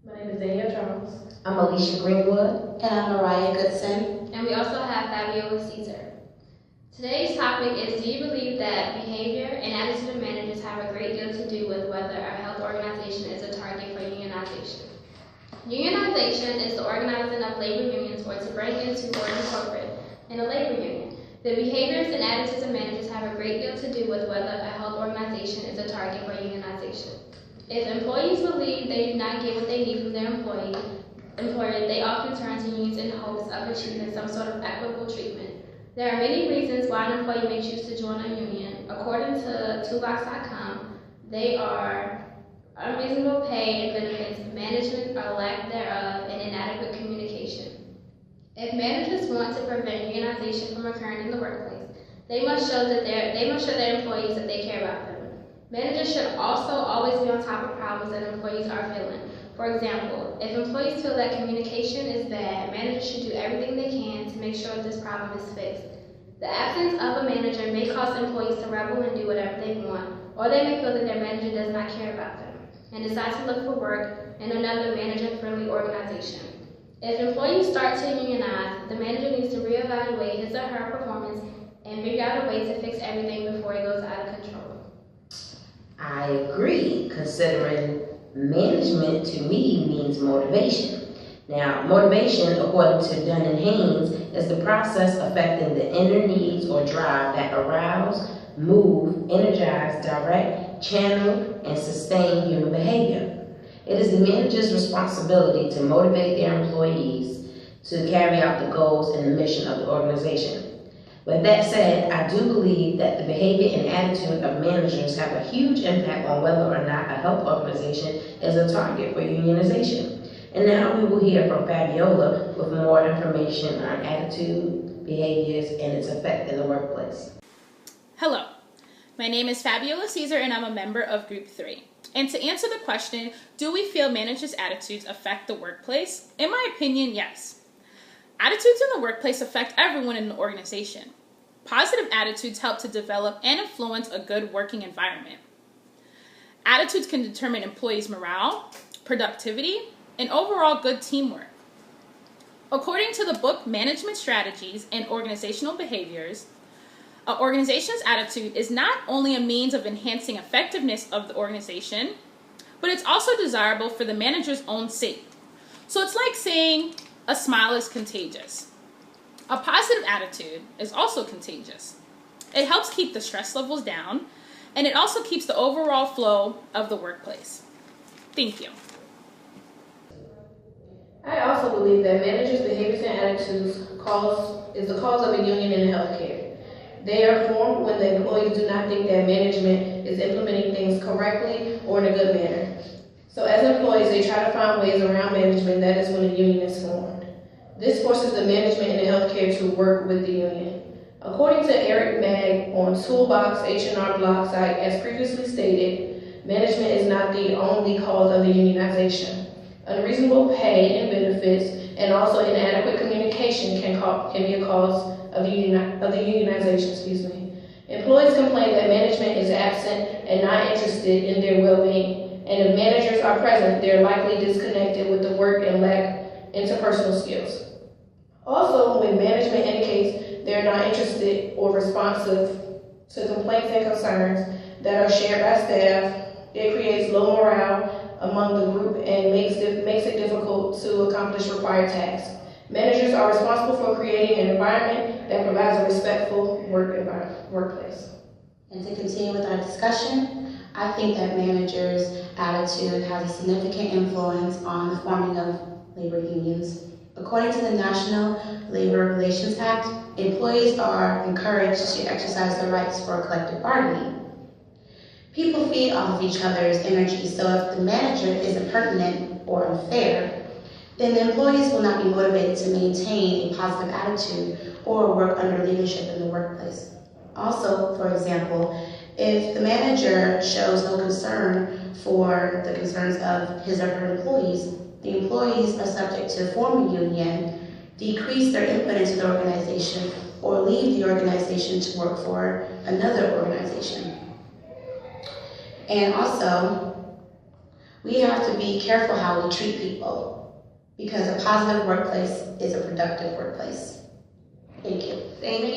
My name is Danielle Charles. I'm Alicia Greenwood. And I'm Mariah Goodson. And we also have Fabiola Caesar. Today's topic is, do you believe that behavior and attitude of managers have a great deal to do with whether a health organization is a target for unionization? Unionization is the organizing of labor unions or to bring into or incorporate in a labor union. The behaviors and attitudes of managers have a great deal to do with whether a health organization is a target for unionization. If employees believe they do not get what they need from their employer, they often turn to unions in hopes of achieving some sort of equitable treatment. There are many reasons why an employee may choose to join a union. According to Toolbox.com, they are unreasonable pay and benefits, management or lack thereof, and inadequate communication. If managers want to prevent unionization from occurring in the workplace, they must show their employees that they care about them. Managers should also always be on top of problems that employees are feeling. For example, if employees feel that communication is bad, managers should do everything they can to make sure this problem is fixed. The absence of a manager may cause employees to rebel and do whatever they want, or they may feel that their manager does not care about them and decide to look for work in another manager-friendly organization. If employees start to unionize, the manager needs to reevaluate his or her performance and figure out a way to fix everything before it goes out of control. I agree, considering management to me means motivation. Now, motivation, according to Dunn and Haynes, is the process affecting the inner needs or drive that arouse, move, energize, direct, channel, and sustain human behavior. It is the manager's responsibility to motivate their employees to carry out the goals and the mission of the organization. With that said, I do believe that the behavior and attitude of managers have a huge impact on whether or not a health organization is a target for unionization. And now we will hear from Fabiola with more information on attitude, behaviors, and its effect in the workplace. Hello, my name is Fabiola Caesar and I'm a member of Group 3. And to answer the question, do we feel managers' attitudes affect the workplace? In my opinion, yes. Attitudes in the workplace affect everyone in the organization. Positive attitudes help to develop and influence a good working environment. Attitudes can determine employees' morale, productivity, and overall good teamwork. According to the book Management Strategies and Organizational Behaviors, an organization's attitude is not only a means of enhancing effectiveness of the organization, but it's also desirable for the manager's own sake. So it's like saying, a smile is contagious. A positive attitude is also contagious. It helps keep the stress levels down, and it also keeps the overall flow of the workplace. Thank you. I also believe that managers' behaviors and attitudes is the cause of a union in healthcare. They are formed when the employees do not think that management is implementing things correctly or in a good manner. So as employees, they try to find ways around management. That is when a union is formed. This forces the management in the healthcare to work with the union. According to Eric Magg on Toolbox H&R blog site, as previously stated, management is not the only cause of the unionization. Unreasonable pay and benefits and also inadequate communication can be a cause of the unionization. Employees complain that management is absent and not interested in their well-being. And if managers are present, they're likely disconnected with the work and lack interpersonal skills. Also, when management indicates they're not interested or responsive to complaints and concerns that are shared by staff, it creates low morale among the group and makes it difficult to accomplish required tasks. Managers are responsible for creating an environment that provides a respectful workplace. And to continue with our discussion, I think that managers' attitude has a significant influence on the forming of labor unions. According to the National Labor Relations Act, employees are encouraged to exercise their rights for collective bargaining. People feed off of each other's energy, so if the manager is impertinent or unfair, then the employees will not be motivated to maintain a positive attitude or work under leadership in the workplace. Also, for example, if the manager shows no concern for the concerns of his or her employees, the employees are subject to form a union, decrease their input into the organization, or leave the organization to work for another organization. And also, We have to be careful how we treat people because a positive workplace is a productive workplace. Thank you. Thank